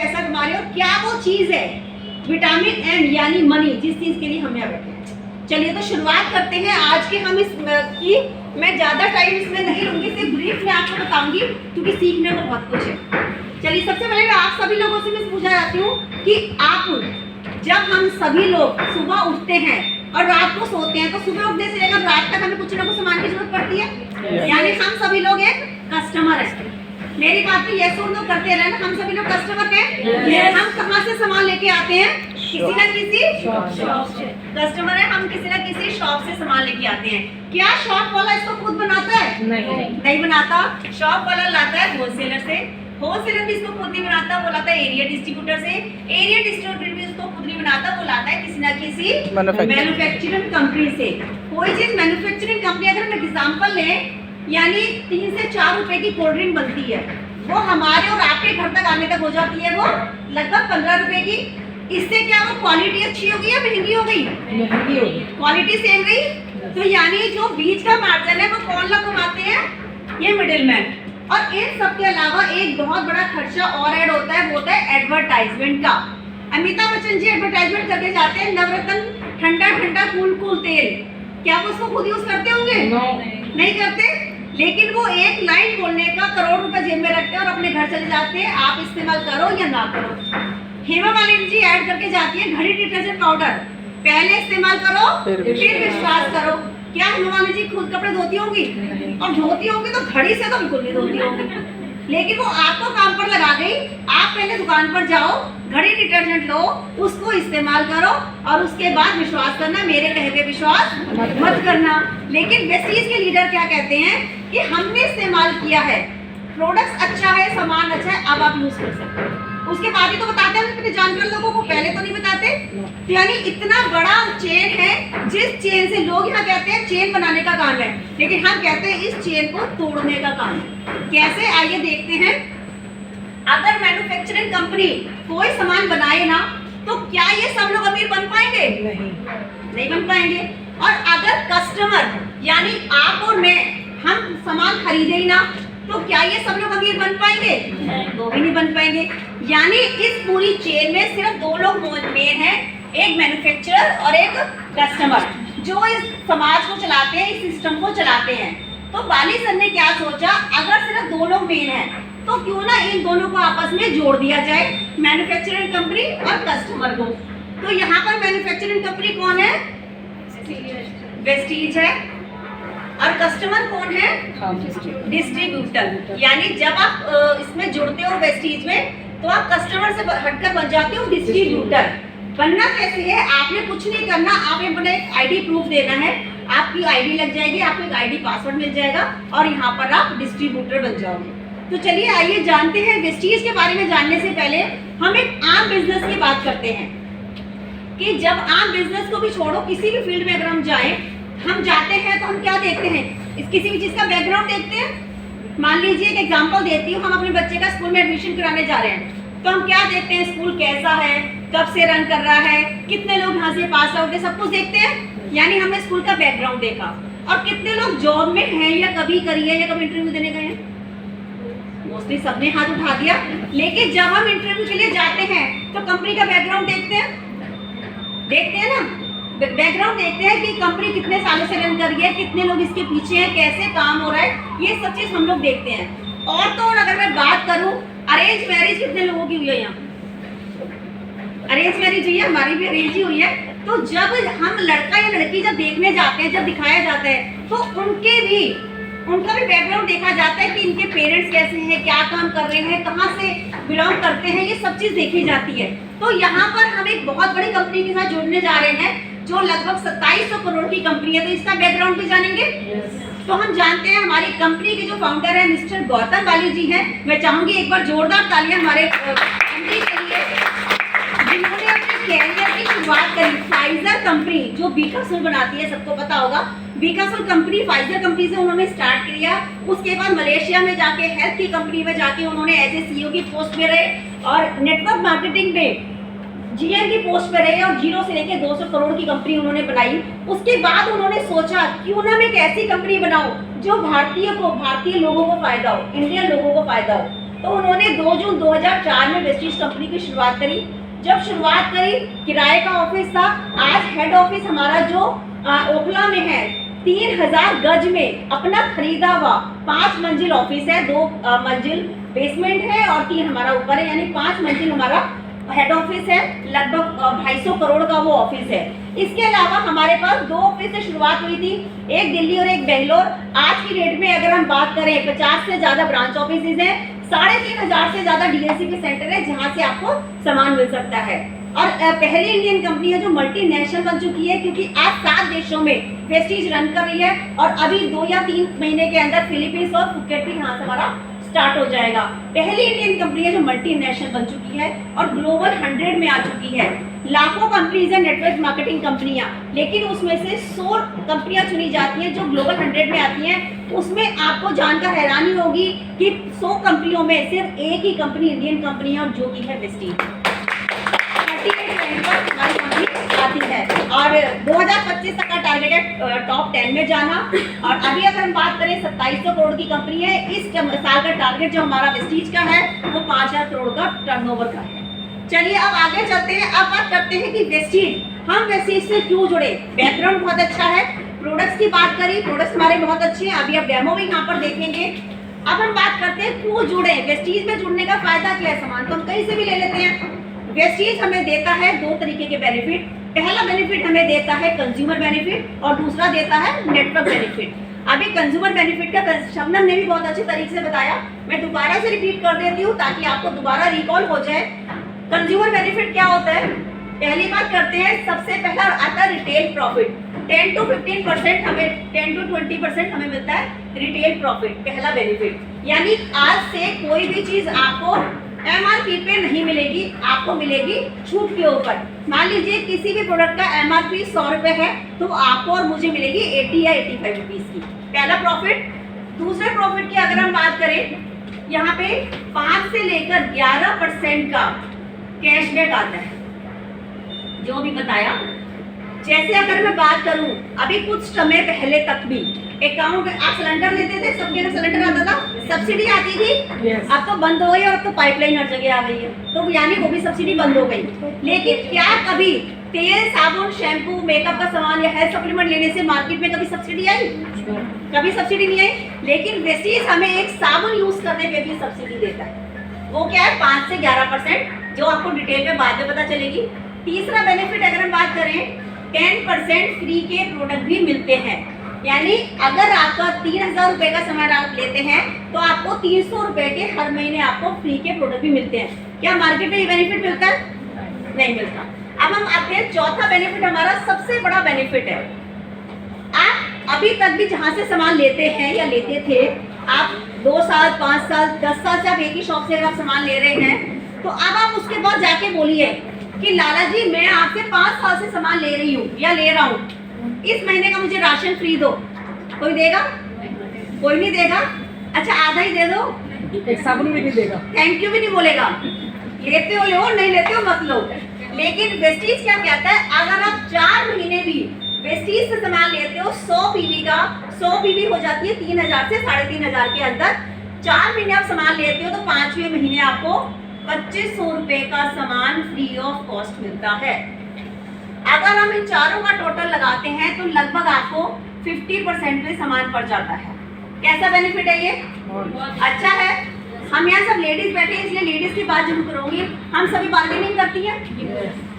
पैसा कमा रहे हैं और क्या वो चीज़ है विटामिन एम यानी मनी, जिस चीज़ के लिए हम यहाँ बैठे हैं। चलिए तो शुरुआत करते हैं आज के हम की। मैं ज़्यादा टाइम इसमें नहीं लूँगी, सिर्फ ब्रीफ में आपको बताऊँगी क्योंकि सीखने को बहुत कुछ है। चलिए सबसे पहले मैं आप सभी लोगों से मैं पूछना चाहती हूँ कि आप जब हम सभी लोग सुबह उठते हैं और रात को सोते हैं तो सुबह उठने से लेकर रात तक हमें कुछ ना कुछ सामान की जरूरत पड़ती है, यानी हम सभी लोग एक कस्टमर है। मेरी बात पे यस और नो करते रहना, हम सभी लोग कस्टमर हैं। हम कहाँ से सामान लेके आते हैं? किसी ना किसी शॉप से। कस्टमर है, हम किसी ना किसी शॉप से सामान लेके आते हैं। क्या शॉप वाला इसको खुद बनाता है? नहीं बनाता। शॉप वाला लाता है होलसेलर से, होलसेलर भी इसको खुद नहीं बनाता, वो लाता है एरिया डिस्ट्रीब्यूटर से, एरिया डिस्ट्रीब्यूटर भी इसको खुद नहीं बनाता, वो लाता है किसी ना किसी मैन्युफैक्चरिंग कंपनी से। कोई चीज मैन्युफैक्चरिंग कंपनी अगर हम एग्जांपल लें, यानी 3 से 4 रुपए की कोल्ड ड्रिंक बनती है, वो हमारे और आपके घर तक आने तक हो जाती है वो लगभग 15 रुपए की। इससे क्या वो क्वालिटी अच्छी होगी या महंगी हो गई? महंगी होगी। क्वालिटी सेम गई, तो यानी जो बीच का मार्जिन है वो कौन लोग कमाते हैं? ये मिडिलमैन। और इन सब के अलावा एक बहुत बड़ा खर्चा और ऐड होता है, वो होता है एडवर्टाइजमेंट का। अमिताभ बच्चन जी एडवर्टाइजमेंट करके जाते हैं नवरत्न ठंडा ठंडा कूल कूल तेल, क्या वो उसको खुद यूज करते होंगे? नहीं करते, लेकिन वो एक लाइन बोलने का करोड़ रुपए जेब में रखते हैं और अपने घर चले जाते हैं, आप इस्तेमाल करो या ना करो। हेमा मालिनी जी ऐड करके जाती है घड़ी डिटर्जेंट पाउडर, पहले इस्तेमाल करो फिर विश्वास करो। क्या हेमा मालिनी जी खुद कपड़े धोती होंगी? और धोती होंगी तो घड़ी से तो बिल्कुल नहीं धोती होंगी, लेकिन वो आपको काम पर लगा गई। आप पहले दुकान पर जाओ, घड़ी डिटर्जेंट लो, उसको इस्तेमाल करो और उसके बाद विश्वास करना, मेरे कहे पे विश्वास मत करना। लेकिन वेस्टीज के लीडर क्या कहते हैं कि हमने इस्तेमाल किया है, प्रोडक्ट अच्छा है, सामान अच्छा है, अब आप यूज कर सकते हो। उसके बाद ही तो बताते हैं अपने जानकार लोगों को, पहले तो नहीं बताते। तो यानी इतना बड़ा चेन है, जिस चेन से लोग यहाँ कहते हैं चेन बनाने का काम है, लेकिन हम कहते हैं इस चेन को तोड़ने का काम है। कैसे, आइए देखते हैं। अगर मैन्युफैक्चरिंग कंपनी कोई सामान बनाए ना, तो क्या ये सब लोग अमीर बन पाएंगे? नहीं बन पाएंगे। और अगर कस्टमर यानी आप और मैं, हम सामान खरीदे ही ना, तो क्या ये सब लोग अमीर बन पाएंगे? वो भी नहीं बन पाएंगे। यानी इस पूरी चेन में सिर्फ 2 लोग मेन हैं, एक मैन्युफैक्चरर और एक कस्टमर, जो इस समाज को चलाते हैं, इस सिस्टम को चलाते हैं। तो बाली सर ने क्या सोचा, अगर सिर्फ 2 लोग मेन हैं तो क्यों ना इन दोनों को आपस में जोड़ दिया जाए, मैन्युफैक्चरिंग कंपनी और कस्टमर को। तो यहाँ पर मैन्युफैक्चरिंग कंपनी कौन है? वेस्टीज है। और कस्टमर कौन है? डिस्ट्रीब्यूटर। यानी जब आप इसमें जुड़ते हो वेस्टीज में, तो आप कस्टमर से हटकर बन जाते हो डिस्ट्रीब्यूटर। बनना कैसे है? आपने कुछ नहीं करना, आपने अपना एक आईडी प्रूफ देना है, आपकी आईडी लग जाएगी, आपको एक आईडी पासवर्ड मिल जाएगा और यहाँ पर आप डिस्ट्रीब्यूटर बन जाओगे। तो चलिए आइए जानते हैं वेस्टीज के बारे में। जानने से पहले हम एक आम बिजनेस की बात करते हैं कि जब आम बिजनेस को भी छोड़ो, किसी भी फील्ड में अगर हम जाएं, हम जाते हैं तो हम क्या देखते हैं? इस किसी भी चीज का बैकग्राउंड देखते हैं। मान लीजिए एक एग्जांपल देती हूँ, हम अपने बच्चे का स्कूल में एडमिशन कराने जा रहे हैं, तो हम क्या देखते हैं? स्कूल कैसा है, कब से रन कर रहा है, कितने लोग यहाँ से पास आउट है, सब कुछ देखते हैं। यानी हमने स्कूल का बैकग्राउंड देखा। और कितने लोग जॉब में हैं या कभी करी है या कभी इंटरव्यू देने गए हैं? मोस्टली सबने हाथ उठा दिया। लेकिन जब हम इंटरव्यू के लिए जाते हैं तो कंपनी का बैकग्राउंड देखते हैं ना, बैकग्राउंड देखते हैं कि कंपनी कितने सालों से रन कर रही है, कितने लोग इसके पीछे हैं, कैसे काम हो रहा है, ये सब चीज हम लोग देखते हैं। और तो और अगर मैं बात करूं, अरेंज मैरिज कितने लोगों की हुई है? यहाँ अरेंज मैरिज हुई है, हमारी भी अरेंज ही हुई है। तो जब हम लड़का या लड़की जब देखने जाते हैं, जब दिखाया जाता है, तो उनका भी बैकग्राउंड देखा जाता है कि इनके पेरेंट्स कैसे हैं, क्या काम कर रहे हैं, कहाँ से बिलोंग करते हैं, ये सब चीज देखी जाती है। तो यहाँ पर हम एक बहुत बड़ी कंपनी के साथ जुड़ने जा रहे हैं, जो लगभग 2700 करोड़ की कंपनी है। तो इसका बैकग्राउंड भी जानेंगे। तो हम जानते हैं हमारी कंपनी के जो फाउंडर है मिस्टर गौतम बाली जी हैं। मैं चाहूंगी एक बार जोरदार तालियां हमारे कंपनी के लिए, जिन्होंने अपने कैरियर की शुरुआत करी फाइजर कंपनी, जो बीकासुर बनाती है, सबको पता होगा। बीकासुर कंपनी, फाइजर कंपनी से उन्होंने स्टार्ट किया। उसके बाद मलेशिया में जाके हेल्थ की कंपनी में जाके उन्होंने एज ए सीईओ की पोस्ट पे रहे और नेटवर्क मार्केटिंग में जीएम की पोस्ट पे रहे और 0 से लेकर 200 करोड़ की कंपनी उन्होंने बनाई। उसके बाद उन्होंने सोचा क्यों ना मैं एक ऐसी कंपनी बनाऊं जो भारतीय लोगों को फायदा हो, इंडियन लोगों को फायदा हो। तो उन्होंने 2 जून 2004 में वेस्टीज कंपनी की शुरुआत करी। जब शुरुआत करी किराए का ऑफिस था। आज हेड ऑफिस हमारा जो ओखला में है 3000 गज में अपना खरीदा हुआ 5 मंजिल ऑफिस है, 2 मंजिल बेसमेंट है और 3 हमारा ऊपर है, यानी 5 मंजिल हमारा हेड ऑफिस है। लगभग 250 करोड़ का वो ऑफिस है। इसके अलावा हमारे पास 2 ऑफिस से शुरुआत हुई थी, एक दिल्ली और एक बेंगलोर। आज की डेट में अगर हम बात करें 50 से ज्यादा ब्रांच ऑफिस हैं, 3500 से ज्यादा डीएलसी के सेंटर है जहां से आपको सामान मिल सकता है। और पहली इंडियन कंपनी है जो मल्टीनेशनल बन चुकी है, क्योंकि आज 7 देशों में वेस्टीज रन कर रही है और अभी 2 या 3 महीने के अंदर फिलीपींस और फुकेट भी यहाँ से हमारा स्टार्ट हो जाएगा। पहली इंडियन कंपनी है जो मल्टीनेशनल बन चुकी है और ग्लोबल 100 में आ चुकी है। लाखों कंपनीज है नेटवर्क मार्केटिंग कंपनियां, लेकिन उसमें से 100 कंपनियां चुनी जाती हैं जो ग्लोबल 100 में आती हैं। उसमें आपको जानकर हैरानी होगी कि 100 कंपनियों में सिर्फ एक ही कंपनी इंडियन कंपनी है और जो कि है वेस्टीज। 38 रैंक पर हमारी कंपनी आती है और 2025 तक का टारगेट है टॉप 10 में जाना। और अभी अगर हम बात करें 2700 करोड़ की कंपनी है, इस साल का टारगेट जो हमारा वेस्टीज का है वो 5000 करोड़ का टर्नओवर का है। चलिए अब आगे चलते हैं। अब बात करते हैं कि वेस्टीज, हम वेस्टीज से क्यों जुड़े। बैकग्राउंड बहुत अच्छा है। प्रोडक्ट्स की बात करी, प्रोडक्ट्स हमारे बहुत अच्छे हैं, अभी आप डेमो भी यहाँ पर देखेंगे। अब हम बात करते हैं क्यों जुड़े। वेस्टीज में जुड़ने का फायदा क्या है। सामान तो हम कहीं से भी ले लेते हैं। वेस्टीज हमें देता है 2 तरीके के बेनिफिट। पहला बेनिफिट हमें देता है कंज्यूमर बेनिफिट और दूसरा देता है नेटवर्क बेनिफिट। अभी कंज्यूमर बेनिफिट का शबनम ने भी बहुत अच्छे तरीके से बताया, मैं दोबारा से रिपीट कर देती हूँ ताकि आपको दोबारा रिकॉल हो जाए। कंज्यूमर बेनिफिट क्या होता है। पहली बात करते हैं, सबसे पहला आता है रिटेल प्रॉफिट। 10 to 15% हमें 10 to 20% हमें मिलता है रिटेल प्रॉफिट, पहला बेनिफिट। यानी आज से कोई भी चीज आपको एमआरपी पे नहीं मिलेगी, आपको मिलेगी छूट के ऊपर। मान लीजिए किसी भी प्रोडक्ट का एमआरपी 100 रुपए है तो आपको और मुझे मिलेगी 80 या 85 रुपीज की, पहला प्रॉफिट। दूसरे प्रॉफिट की अगर हम बात करें, यहाँ पे 5 से लेकर 11% का कैशबैक आता है, जो भी बताया। जैसे अगर मैं बात करूं, अभी कुछ समय पहले तक भी अकाउंट आप सिलेंडर लेते थे, सबके घर सिलेंडर आता था, सब्सिडी आती थी। yes. अब तो बंद हो गई और अब तो पाइपलाइन हर जगह आ गई है, तो यानी वो भी सब्सिडी बंद हो गई। लेकिन क्या कभी तेल, साबुन, शैम्पू, मेकअप का सामान या हेल्थ सप्लीमेंट लेने से मार्केट में कभी सब्सिडी आई? कभी सब्सिडी नहीं आई। लेकिन वेस्टीज हमें एक साबुन यूज करने पे भी सब्सिडी देता है। वो क्या है? 5 से 11%, जो आपको डिटेल में बाद में पता चलेगी। तीसरा बेनिफिट अगर हम बात करें, 10% फ्री के प्रोडक्ट भी मिलते हैं। यानी अगर आपका 3000 रुपए का सामान आप लेते हैं तो आपको 300 रुपए के हर महीने आपको फ्री के प्रोडक्ट भी मिलते हैं। क्या मार्केट में ये बेनिफिट मिलता है? नहीं मिलता। अब हम आते हैं, चौथा बेनिफिट हमारा सबसे बड़ा बेनिफिट है। आप अभी तक भी जहां से सामान लेते हैं या लेते थे, आप 2 साल, 5 साल, 10 साल से आप एक ही शॉप से अगर आप सामान ले रहे हैं, तो अब आप उसके बाद जाके बोलिए कि लाला जी मैं आपसे 5 साल से सामान ले रही हूँ या ले रहा हूँ, इस महीने का मुझे राशन फ्री दो। कोई देगा? कोई नहीं देगा। अच्छा आधा ही दे दो, एक साबुन भी नहीं देगा, थैंक यू भी नहीं बोलेगा। लेते हो लो, नहीं लेते हो मत लो। लेकिन वेस्टीज क्या कहता है, अगर आप 4 महीने भी वेस्टीज से सामान लेते हो 100 पीवी का, 100 पीवी हो जाती है 3000 से 3500 के अंदर। 4 महीने आप सामान लेते हो तो 5वें महीने आपको 2500 रुपए का सामान फ्री ऑफ कॉस्ट मिलता है। अगर हम इन चारों का टोटल लगाते हैं तो लगभग आपको 50% में सामान पड़ जाता है। कैसा बेनिफिट है ये? अच्छा है। हम यहाँ सब लेडीज बैठे हैं, इसलिए लेडीज की बात जरूर करूंगी। हम सभी बार्गेनिंग करती हैं,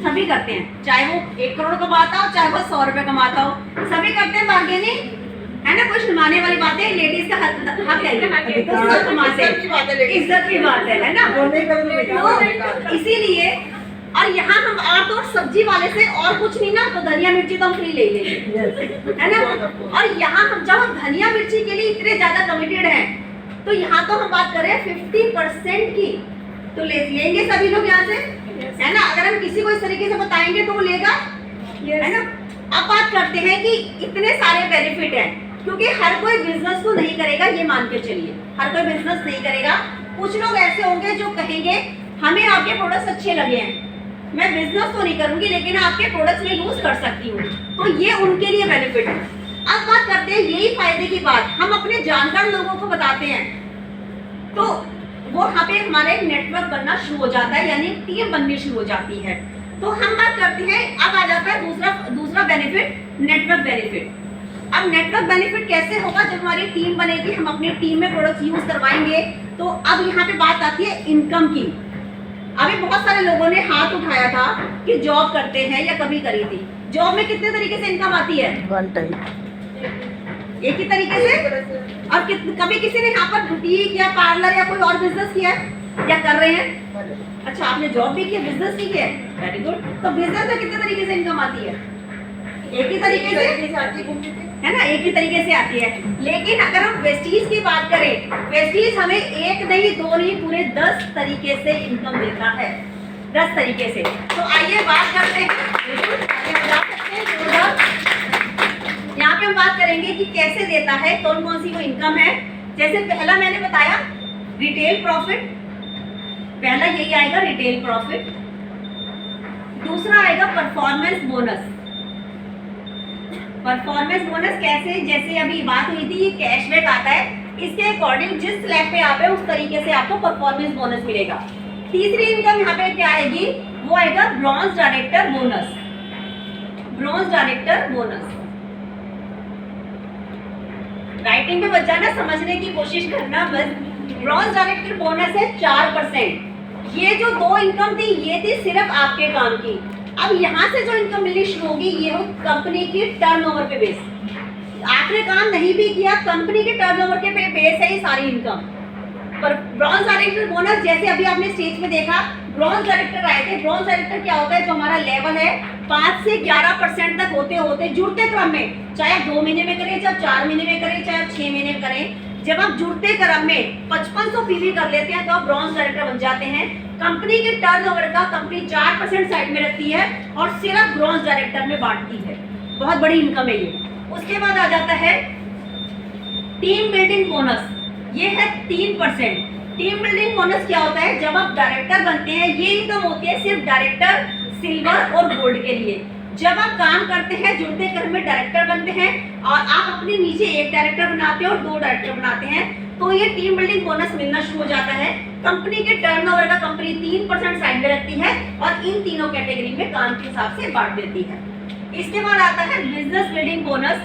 सभी करते हैं, चाहे वो 1 करोड़ कमाता हो, चाहे वो 100 रुपए कमाता हो, सभी करते हैं बार्गेनिंग, है ना। कुछ शर्माने वाली बात है, लेडीज का हक है, इज्जत की बात है ना। तो इसीलिए, और यहाँ हम और सब्जी वाले से और कुछ नहीं ना, तो धनिया मिर्ची तो हम फ्री ले लेंगे, है ना। और यहाँ हम जब हम धनिया मिर्ची के लिए इतने ज्यादा कमिटेड हैं, तो यहाँ तो हम बात कर रहे हैं 50% की, तो लेंगे सभी लोग यहाँ से, है ना। अगर हम किसी को इस तरीके से बताएंगे तो वो लेगा, है ना। अब बात करते हैं कि इतने सारे बेनिफिट हैं, क्योंकि हर कोई बिजनेस तो नहीं करेगा, ये मान के चलिए, हर कोई बिजनेस नहीं करेगा। कुछ लोग ऐसे होंगे जो कहेंगे हमें आपके प्रोडक्ट्स अच्छे लगे हैं, मैं बिजनेस तो नहीं करूंगी लेकिन आपके प्रोडक्ट्स में यूज कर सकती हूँ, तो ये उनके लिए बेनिफिट है। अब बात करते हैं यही फायदे की बात हम अपने जानकार लोगों को बताते हैं, तो वो वहाँ पे हमारा एक नेटवर्क बनना शुरू हो जाता है, यानी टीम बननी शुरू हो जाती है। तो हम बात करते हैं, अब आ जाता है दूसरा बेनिफिट, नेटवर्क बेनिफिट। अब नेटवर्क बेनिफिट कैसे होगा? जब हमारी टीम बनेगी, हम अपनी टीम में प्रोडक्ट्स यूज करवाएंगे, तो अब यहाँ पे बात आती है इनकम की। अभी बहुत सारे लोगों ने हाथ उठाया था कि जॉब करते हैं या कभी करी थी। जॉब में कितने तरीके से इनकम आती है? वन टाइम, एक ही तरीके से। और कभी किसी ने यहाँ पर बुटीक या पार्लर या कोई और बिजनेस किया है या कर रहे हैं? अच्छा, आपने जॉब भी किया, बिजनेस भी किया, वेरी गुड। तो बिजनेस में कितने तरीके से इनकम आती है? एक ही तरीके से है ना, एक ही तरीके से आती है। लेकिन अगर हम वेस्टीज की बात करें, वेस्टीज हमें एक नहीं, दो नहीं, पूरे 10 तरीके से इनकम देता है, 10 तरीके से। तो आइए बात करते हैं, यहाँ पे हम बात करेंगे कि कैसे देता है, कौन कौन सी वो इनकम है। जैसे पहला मैंने बताया रिटेल प्रॉफिट, पहला यही आएगा रिटेल प्रॉफिट। दूसरा आएगा परफॉर्मेंस बोनस। परफॉर्मेंस बोनस कैसे? जैसे अभी बात हुई थी, ये कैशबैक आता है, इसके अकॉर्डिंग जिस स्लैब पे आप है उस तरीके से आपको परफॉर्मेंस बोनस मिलेगा। तीसरी इनकम यहाँ पे क्या आएगी? वो आएगा bronze director bonus. Bronze director bonus, writing में बच्चा ना समझने की कोशिश करना बस। ब्रॉन्ज डायरेक्टर बोनस है 4%। ये जो दो इनकम थी, ये थी सिर्फ आपके काम की। अब यहाँ से जो इनकम मिलनी शुरू होगी, ये हो कंपनी की टर्नओवर पे बेस। आपने काम नहीं भी किया, कंपनी के टर्नओवर के पे बेस है ये सारी इनकम। पर ब्रॉन्ज डायरेक्टर बोनस, जैसे अभी आपने स्टेज पे देखा, ब्रॉन्ज डायरेक्टर आए थे। ब्रॉन्ज डायरेक्टर क्या होता है? जो हमारा लेवल है 5 से 11% तक होते होते जुड़ते क्रम में, चाहे आप 2 महीने में करें, चाहे 4 महीने में करें, चाहे आप 6 महीने में करें, जब आप जुड़ते क्रम में 5500 पीवी कर लेते हैं तो आप ब्रॉन्ज डायरेक्टर बन जाते हैं। कंपनी के टर्नओवर का कंपनी 4% साइड में रखती है और सिर्फ ब्रॉन्ज डायरेक्टर में बांटती है। बहुत बड़ी इनकम है ये। उसके बाद आ जाता है टीम बिल्डिंग बोनस, ये है 3%। टीम बिल्डिंग बोनस क्या होता है? जब आप डायरेक्टर बनते हैं, ये इनकम होती है सिर्फ डायरेक्टर सिल्वर और गोल्ड के लिए। जब आप काम करते हैं, जुड़ते क्रम में डायरेक्टर बनते हैं और आप अपने नीचे एक डायरेक्टर बनाते हैं और 2 डायरेक्टर बनाते हैं, तो ये टीम बिल्डिंग बोनस मिलना शुरू हो जाता है। कंपनी के टर्नओवर का कंपनी 3% साइड में रखती है और इन तीनों कैटेगरी में काम के हिसाब से बांट देती है। इसके बाद आता है business building bonus.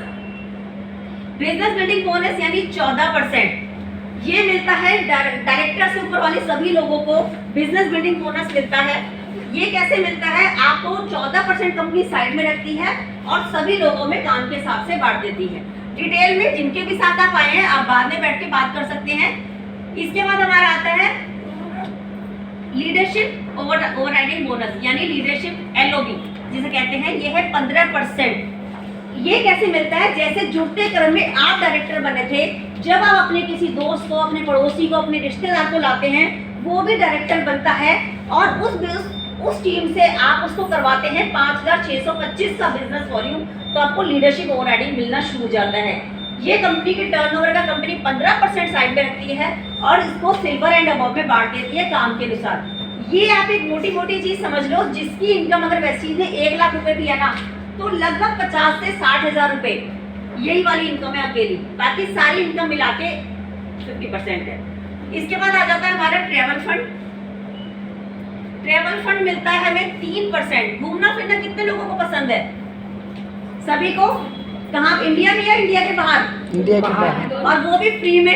Business building bonus यानी 14%। ये मिलता है डायरेक्टर से ऊपर वाले सभी लोगों को बिजनेस बिल्डिंग बोनस मिलता है। ये कैसे मिलता है? आपको 14% कंपनी साइड में रखती है और सभी लोगों में काम के हिसाब से बांट देती है। डिटेल में जिनके भी साथ आप आए हैं, आप बाद में बैठ के बात कर सकते हैं। इसके बाद हमारा आता है लीडरशिप ओवरराइडिंग बोनस, यानी लीडरशिप एलओबी जिसे कहते हैं। ये है 15%। ये कैसे मिलता है? जैसे जुड़ते क्रम में आप डायरेक्टर बने थे, जब आप अपने किसी दोस्त को, अपने पड़ोसी को, अपने रिश्तेदार को लाते हैं, वो भी डायरेक्टर बनता है और उस टीम से आप उसको करवाते हैं 5625 का बिजनेस वॉल्यूम, तो आपको लीडरशिप ओवरराइडिंग मिलना शुरू हो जाता है। ये कंपनी के टर्नओवर का कंपनी 15% साइड में रखती है और इसको सिल्वर एंड अबव में बांट देती है काम के अनुसार। ये आप एक मोटी मोटी चीज समझ लो, जिसकी इनकम अगर वेस्टीज ने 1 लाख रुपए भी है ना, तो लगभग 50 से 60 हजार रुपए यही वाली इनकम है अकेली। बाकी सारी इनकम मिला के 50% है। इसके बाद आ जाता है हमारा ट्रेवल फंड। ट्रेवल फंड मिलता है हमें 3%। घूमना फिरना कितने लोगों को पसंद है? सभी को। कहाँ? इंडिया में या इंडिया के बाहर? इंडिया के बाहर, और वो भी फ्री में,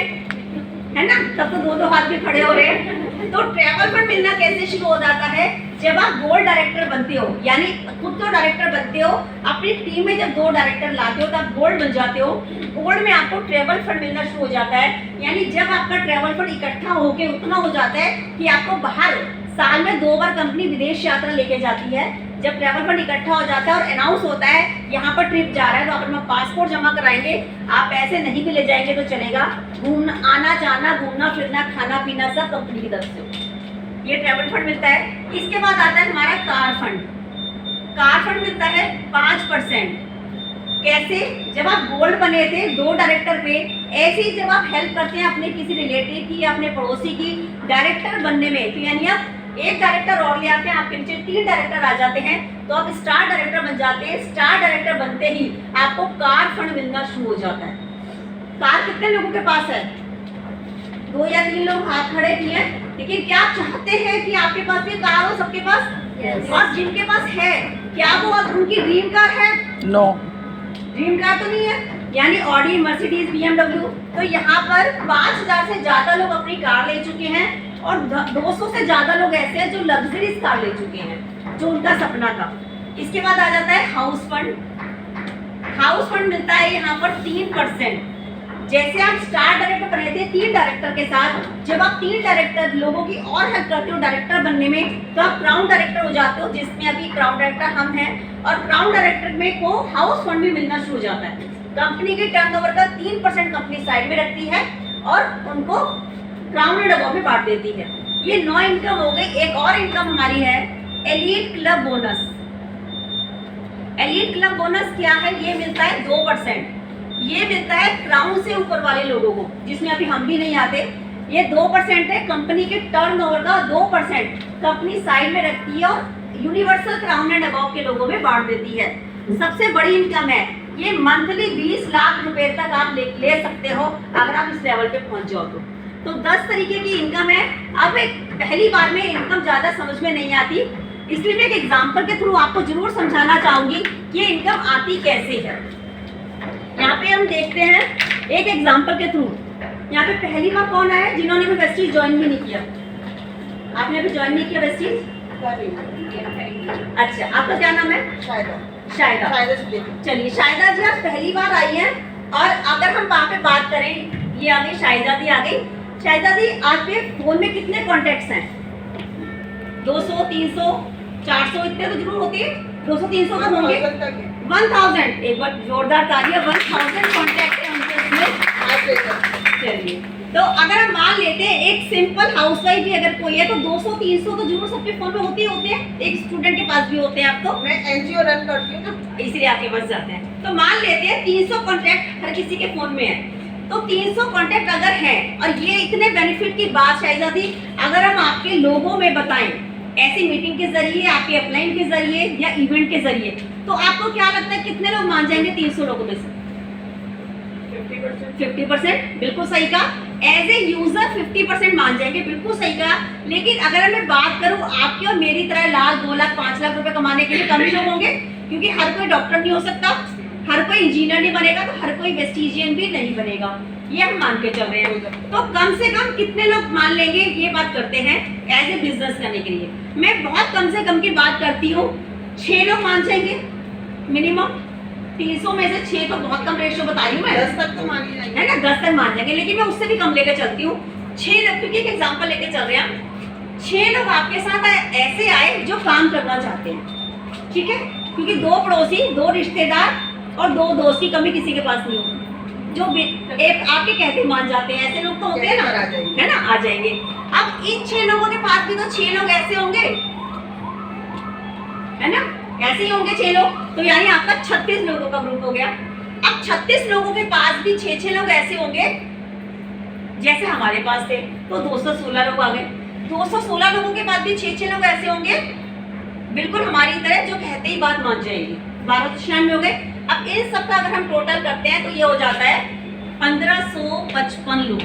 है ना? तब तो 2-2 हाथ भी खड़े हो रहे हैं। तो ट्रेवल फंड मिलना कैसे शुरू हो जाता है? जब आप गोल्ड डायरेक्टर बनते हो, यानी खुद तो डायरेक्टर बनते हो, अपनी टीम में जब 2 डायरेक्टर लाते हो तो आप गोल्ड बन जाते हो। गोल्ड में आपको ट्रेवल फंड मिलना शुरू हो जाता है, यानी जब आपका ट्रेवल फंड इकट्ठा होके उतना हो जाता है कि आपको बाहर साल में 2 बार कंपनी विदेश यात्रा लेके जाती है। जब ट्रैवल फंड इकट्ठा हो जाता है और अनाउंस होता है यहाँ पर ट्रिप जा रहा है, तो अपना पासपोर्ट जमा कराएंगे, आप पैसे नहीं भी ले जाएंगे तो चलेगा। घूमना, आना जाना, घूमना फिरना, खाना पीना सब कंपनी की तरफ से ये ट्रैवल फंड मिलता है। इसके बाद आता है हमारा कार फंड। कार फंड मिलता है 5%। कैसे? जब आप गोल्ड बने थे 2 डायरेक्टर पे, ऐसे ही जब आप हेल्प करते हैं अपने किसी रिलेटिव की या अपने पड़ोसी की डायरेक्टर बनने में, तो यानी आप एक डायरेक्टर और ले आते हैं, आपके नीचे 3 डायरेक्टर आ जाते हैं, तो आप स्टार डायरेक्टर बन जाते हैं। स्टार डायरेक्टर बनते ही आपको कार फंड मिलना शुरू हो जाता है। कार कितने लोगों के पास है? 2 या 3 लोग हाथ खड़े किए। लेकिन क्या आप चाहते हैं कि आपके पास भी कार हो सबके पास? Yes. और जिनके पास है, क्या वो उनकी ड्रीम कार है? नो। ड्रीम कार तो नहीं है, यानी ऑडी, मर्सिडीज, BMW। तो यहाँ पर 5000 से ज्यादा लोग अपनी कार ले चुके हैं और 200 से ज्यादा लोग ऐसे हैं जो लग्जरीज कार ले चुके हैं, जो उनका सपना था। इसके बाद आ जाता है हाउस फंड। हाउस फंड मिलता है यहाँ पर 3%। जैसे आप स्टार डायरेक्टर बने थे 3 डायरेक्टर के साथ, जब आप 3 डायरेक्टर लोगों की और हेल्प करते हो डायरेक्टर बनने में, तो आप क्राउन डायरेक्टर हो जाते हो, जिसमें अभी क्राउन डायरेक्टर हम हैं। और क्राउन डायरेक्टर में को हाउस फंड भी मिलना शुरू हो जाता है। कंपनी के टर्नओवर का 3% कंपनी साइड में रखती है और उनको क्राउन एंड अबव में बांट देती है। ये 9 इनकम हो गई। एक और इनकम हमारी है elite club bonus. Elite club bonus क्या है? ये मिलता है 2%। ये मिलता है क्राउन से ऊपर वाले लोगों को, जिसमें अभी हम भी नहीं आते। ये 2% है। कंपनी के टर्नओवर का 2% कंपनी साइड में रखती है और यूनिवर्सल क्राउन एंड अबव के लोगों में बांट देती है। सबसे बड़ी इनकम है ये, मंथली 20 लाख रुपए तक आप ले सकते हो अगर आप इस लेवल पे पहुंच जाओ तो 10 तरीके की इनकम है। अब एक पहली बार में इनकम ज्यादा समझ में नहीं आती, इसलिए मैं एक एग्जांपल के थ्रू आपको जरूर समझाना चाहूंगी कि ये इनकम आती कैसे है। यहाँ पे हम देखते हैं एक एग्जांपल के थ्रू। यहाँ पे पहली बार कौन आया है जिन्होंने भी वेस्टीज ज्वाइन भी नहीं किया? आपने अभी ज्वाइन नहीं किया वेस्टीज? अच्छा, आपका क्या नाम है? शायदा। चलिए शायदा जी, आप पहली बार आई हैं। और अगर हम वहाँ पे बात करें, ये आ गई शायदा दी, आ गई। शायदा दी, आपके फोन में कितने कॉन्टेक्ट्स हैं? 200, 300, 400 इतने तो जरूर होते हैं। 200-300 तो होंगे। 1000, एक बार जोरदार तालियां। 1000 कॉन्टैक्ट है उनके उसमें। चलिए, तो अगर हम मान लेते हैं एक सिंपल हाउसवाइफ भी अगर कोई है तो 200-300 तो जरूर सबके फोन में होते ही होते हैं। एक स्टूडेंट के पास भी होते हैं। आप तो मैं एनजीओ रन करती हूँ ना, इसलिए आपके पास जाते हैं। तो मान लेते हैं 300 कॉन्टैक्ट हर किसी के फोन में है। तो 300 कॉन्टैक्ट अगर है और ये इतने बेनिफिट की बात शायद अगर हम आपके लोगों में बताएं, ऐसी मीटिंग के जरिए, आपके अपलाइन के जरिए या इवेंट के जरिए, तो आपको क्या लगता है कितने लोग मान जाएंगे 300 लोगों में से? 50%। बिल्कुल सही कहा। एज ए यूजर 50% मान जाएंगे, बिल्कुल सही कहा। लेकिन अगर मैं बात करूं आपकी और मेरी तरह लाख, 2 लाख, 5 लाख रुपए कमाने के लिए कम ही लोग होंगे, क्योंकि हर कोई डॉक्टर नहीं हो सकता, हर कोई इंजीनियर नहीं बनेगा, तो हर कोई वेस्टिजियन भी नहीं बनेगा। ये हम मान के चल रहे हैं। तो कम से कम कितने लोग मान लेंगे, ये बात करते हैं एज ए बिजनेस करने के लिए। मैं बहुत कम से कम की बात करती हूँ, 6 लोग मान जाएंगे मिनिमम। 300 में से 6 तो बहुत कम रेशियो बता रही हूँ मैं। 10 तक तो मान ही जाएंगे, है ना, 10 तक मान जाएंगे, लेकिन मैं उससे भी कम लेकर चलती हूँ। 6 लोग, क्योंकि एक एग्जाम्पल लेके चल रहे हैं। 6 लोग आपके साथ ऐसे आए जो काम करना चाहते हैं, ठीक है, क्योंकि 2 पड़ोसी, 2 रिश्तेदार और 2 दोस्त की कमी किसी के पास नहीं होती, जो एक आपके कहते मान जाते हैं। ऐसे लोग तो होते हैं ना, है ना, आ जाएंगे। अब इन 6 लोगों के पास भी तो 6 लोग ऐसे होंगे, है ना, ऐसे ही होंगे 6 लोग। तो यानी आपका 36 लोगों का ग्रुप हो गया। अब 36 लोगों के पास भी 6-6 लोग ऐसे होंगे जैसे हमारे पास थे, तो 216 लोग आ गए। 216 लोगों के पास भी 6-6 लोग ऐसे होंगे बिल्कुल हमारी तरह, जो कहते ही बात मान जाएंगे। 1296 हो गए। अब इन सब का अगर हम टोटल करते हैं तो ये हो जाता है 1555 लोग।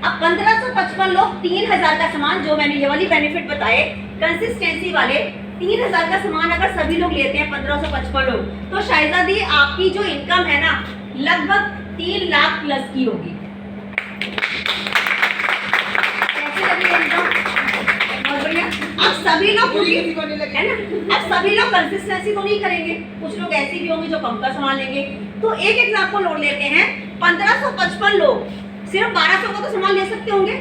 अब 1555 लोग 3000 का सामान, जो मैंने ये वाली बेनिफिट बताए कंसिस्टेंसी वाले, 3000 का सामान अगर सभी लोग लेते हैं, 1555 लोग, तो शायदा दी आपकी जो इनकम है ना, लगभग 3 लाख प्लस की होगी। कैसे लगी इनकम? बहुत बढ़िया। अब सभी लोग है ना, अब सभी लोग कंसिस्टेंसी तो नहीं करेंगे, कुछ लोग ऐसे भी होंगे जो कम का सामान लेंगे। तो एक एग्जांपल और लेते हैं, 1555 लोग सिर्फ 1200 का तो सामान ले सकते होंगे,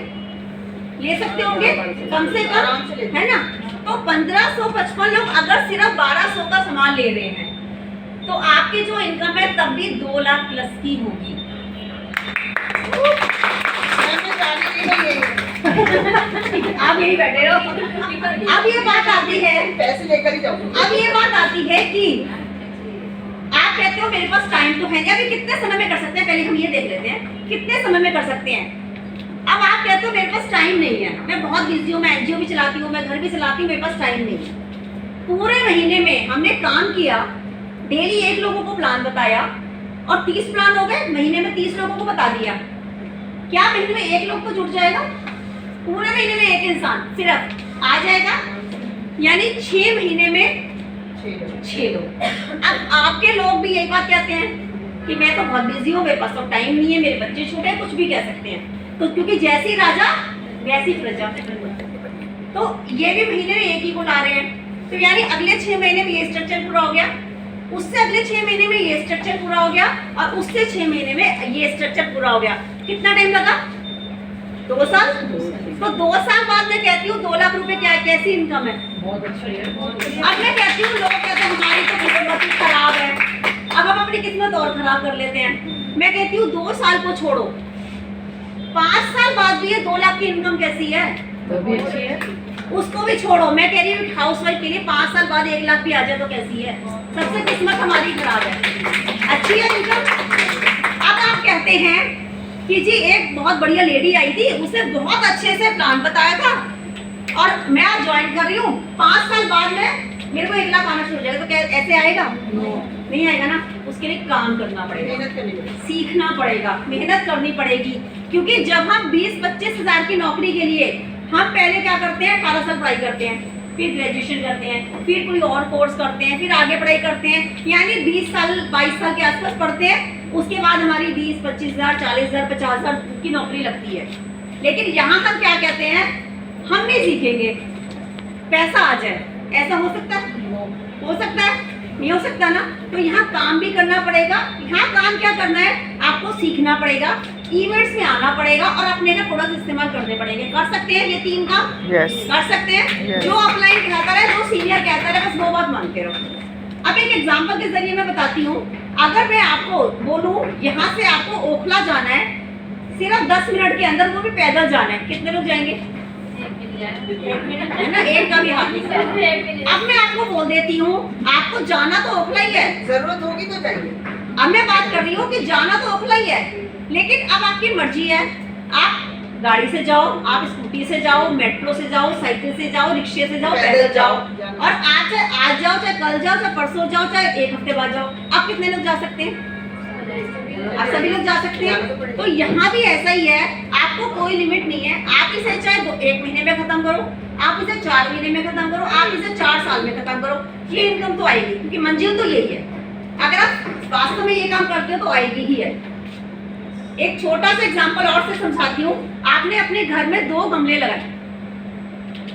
कम से कम, है ना। तो 1555 लोग अगर सिर्फ 1200 का सामान ले रहे हैं, तो आपकी जो इनकम है तब भी 2 लाख प्लस की होगी। आप यही बैठे रहो। अब ये बात आती है, पैसे लेकर ही जाऊंगी। अब ये बात आती है कि आप कहते हो मेरे पास टाइम तो है नहीं, अभी कितने समय में कर सकते हैं, पहले हम ये देख लेते हैं कितने समय में कर सकते हैं। अब आप कहते हो मेरे पास टाइम नहीं है, मैं बहुत बिजी हूँ, मैं एनजीओ भी चलाती हूँ, मैं घर भी चलाती हूँ, मेरे पास टाइम नहीं है। पूरे महीने में हमने काम किया, डेली 1 लोगों को प्लान बताया और 30 प्लान हो गए, महीने में 30 लोगों को बता दिया। क्या महीने में 1 लोग तो जुट जाएगा? पूरे महीने में एक इंसान सिर्फ आ जाएगा, यानी 6 महीने में 6 लोग। अब आपके लोग भी यही बात कहते हैं कि मैं तो बहुत बिजी हूँ, मेरे पास तो टाइम नहीं है, मेरे बच्चे छोटे हैं, कुछ भी कह सकते हैं। तो क्योंकि जैसी राजा वैसी प्रजा, तो ये भी महीने में एक ही को ला रहे हैं। तो यानी अगले 6 महीने में ये स्ट्रक्चर पूरा हो गया, उससे अगले 6 महीने में ये स्ट्रक्चर पूरा हो गया, और उससे 6 महीने में ये स्ट्रक्चर पूरा हो गया। कितना टाइम लगा? 2 साल। तो 2 साल बाद मैं कहती हूँ 2 लाख रुपए क्या कैसी इनकम है? बहुत अच्छी है। अब मैं कहती हूँ, लोग कहते हैं हमारी तो किस्मत ही खराब है, अब हम अपनी किस्मत और खराब कर लेते हैं। मैं कहती हूँ 2 साल को छोड़ो, 5 साल बाद भी ये 2 लाख की इनकम कैसी है? वो भी अच्छी है। उसको भी छोड़ो, मैं कह रही हूँ हाउसवाइफ के लिए 5 साल बाद 1 लाख भी आ जाए तो कैसी है? सबसे किस्मत हमारी खराब है। अच्छी है इनकम। अब आप कहते हैं कि जी एक बहुत बढ़िया लेडी आई थी, उसने बहुत अच्छे से प्लान बताया था और मैं आज ज्वाइन कर रही हूँ, 5 साल बाद में मेरे को 1 लाख आना शुरू हो जाएगा, तो क्या ऐसे आएगा? नहीं आएगा ना। उसके लिए काम करना पड़ेगा, मेहनत करनी पड़ेगी, सीखना पड़ेगा, मेहनत करनी पड़ेगी। क्योंकि जब हम 20-25 हज़ार की नौकरी के लिए हम पहले क्या करते हैं, 18 साल पढ़ाई करते हैं, फिर ग्रेजुएशन करते हैं, फिर कोई और कोर्स करते हैं, फिर आगे पढ़ाई करते हैं, यानी 20 साल 22 साल के आसपास पढ़ते हैं। उसके बाद हमारी 20-25 हज़ार, 40 हज़ार, 50 हज़ार की नौकरी लगती है। लेकिन यहाँ हम क्या कहते हैं, हम नहीं सीखेंगे, पैसा आ जाए, ऐसा हो सकता है? हो सकता है? नहीं हो सकता ना। तो यहाँ काम भी करना पड़ेगा। यहाँ काम क्या करना है, आपको सीखना पड़ेगा, इवेंट्स में आना पड़ेगा और अपने का प्रोडक्ट इस्तेमाल करने पड़ेंगे। कर सकते हैं ये 3 काम? कर सकते हैं। जो ऑफलाइन कहता है, जो सीनियर कहता है, बस वो बात मानते रहो। अब एक एग्जांपल के जरिए मैं बताती हूँ। अगर मैं आपको बोलूँ यहाँ से आपको ओखला जाना है, सिर्फ 10 मिनट के अंदर, वो भी पैदल जाना है, कितने लोग जाएंगे? है ना, एक का भी हाथ नहीं। अब मैं आपको बोल देती हूँ, आपको जाना तो ओखला ही है, जरूरत होगी तो जाइए। अब मैं बात कर रही हूँ कि जाना तो ओखला ही है, लेकिन अब आपकी मर्जी है। आप गाड़ी से जाओ, आप स्कूटी से जाओ, मेट्रो से जाओ, साइकिल से जाओ, रिक्शे से जाओ, पैदल जाओ, और आज जाओ, चाहे कल जाओ, चाहे परसों जाओ, चाहे 1 हफ्ते बाद जाओ। आप कितने लोग जा सकते हैं? आप सभी लोग जा सकते हैं। तो यहाँ भी ऐसा ही है, आपको कोई लिमिट नहीं है। आप इसे चाहे 1 महीने में खत्म करो, आप इसे 4 महीने में खत्म करो, आप इसे 4 साल में खत्म करो, ये इनकम तो आएगी, क्योंकि मंजिल तो यही है। अगर आप वास्तव में ये काम करते हो तो आएगी ही है। एक छोटा सा एग्जांपल और से समझाती हूँ। आपने अपने घर में 2 गमले लगाए,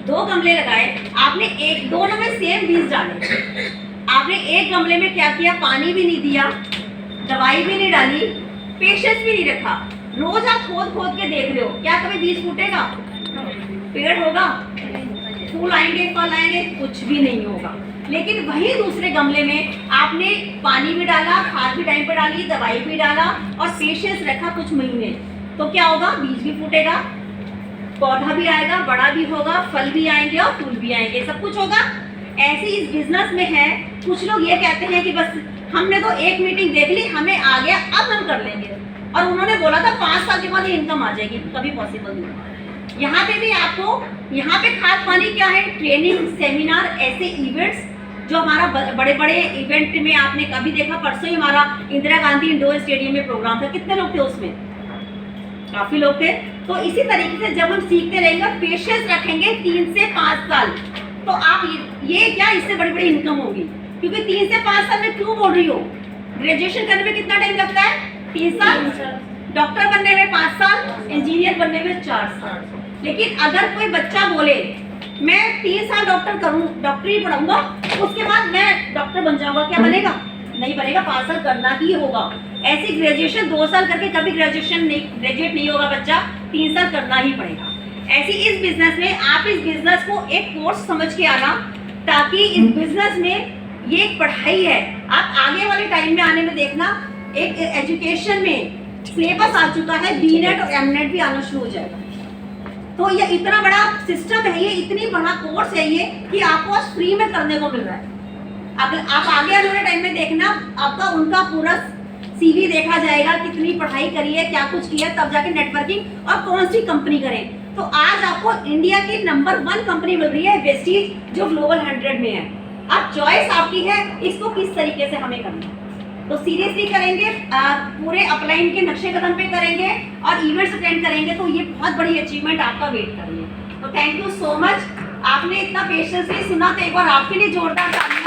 2 गमले लगाए, आपने दोनों में सेम बीज डाले। आपने एक गमले में क्या किया, पानी भी नहीं दिया, दवाई भी नहीं डाली, पेशेंस भी नहीं रखा, रोज आप खोद खोद के देख रहे हो, क्या कभी बीज फूटेगा? पेड़ होगा? फूल आएंगे, फल आएंगे? कुछ भी नहीं होगा। लेकिन वही दूसरे गमले में आपने पानी भी डाला, खाद भी टाइम पर डाली, दवाई भी डाला और पेशेंस रखा कुछ महीने, तो क्या होगा? बीज भी फूटेगा, पौधा भी आएगा, बड़ा भी होगा, फल भी आएंगे और फूल भी आएंगे, सब कुछ होगा। ऐसे इस बिजनेस में है। कुछ लोग ये कहते हैं कि बस हमने तो एक मीटिंग देख ली, हमें आ गया, अब हम कर लेंगे, और उन्होंने बोला था 5 साल के बाद ये इनकम आ जाएगी, कभी पॉसिबल नहीं। यहाँ पे भी आपको, यहाँ पे खाद पानी क्या है, ट्रेनिंग, सेमिनार, ऐसे इवेंट्स जो हमारा बड़े बड़े इवेंट में आपने कभी देखा, परसों ही हमारा इंदिरा गांधी इंडोर स्टेडियम में प्रोग्राम था, कितने लोग थे उसमें? काफी लोग थे। तो इसी तरीके से जब हम सीखते रहेंगे, पेशेंस रखेंगे 3 से 5 साल, तो आप ये क्या, इससे बड़ी बड़ी इनकम होगी। क्योंकि 3 से 5 साल में क्यों बोल रही हूँ, ग्रेजुएशन करने में कितना टाइम लगता है? 3 साल, डॉक्टर बनने में 5 साल, इंजीनियर बनने में 4 साल। लेकिन अगर कोई बच्चा बोले मैं 3 साल डॉक्टरी पढ़ाऊंगा, उसके बाद मैं डॉक्टर बन जाऊंगा, क्या बनेगा? नहीं बनेगा, 5 साल करना ही होगा। ऐसी ग्रेजुएशन 2 साल करके कभी ग्रेजुएट नहीं होगा बच्चा, 3 साल करना ही पड़ेगा। ऐसी इस बिजनेस में आप इस बिजनेस को एक कोर्स समझ के आना, ताकि इस बिजनेस में ये एक पढ़ाई है। आप आगे वाले टाइम में आने में देखना, एक एजुकेशन में सिलेबस आ चुका है, बीनेट और एमनेट भी आना शुरू हो जाएगा। तो ये इतना बड़ा सिस्टम है, ये इतनी बड़ा कोर्स है ये, कि आपको आज फ्री में करने को मिल रहा है। अगर आप आगे आने वाले टाइम में देखना, आपका उनका पूरा सीवी देखा जाएगा, कितनी पढ़ाई करी है, क्या कुछ किया, तब जाके नेटवर्किंग और कौन सी कंपनी करें। तो आज आपको इंडिया की नंबर 1 कंपनी मिल रही है, वेस्टीज, जो ग्लोबल 100 में है। अब चॉइस आपकी है, इसको किस तरीके से हमें करना है। तो सीरियसली करेंगे, पूरे अपलाइन के नक्शे कदम पे करेंगे और इवेंट्स अटेंड करेंगे, तो ये बहुत बड़ी अचीवमेंट आपका वेट कर रही है। तो थैंक यू सो मच, आपने इतना पेशेंसली सुना, तो एक बार आपके लिए जोरदार तालियां।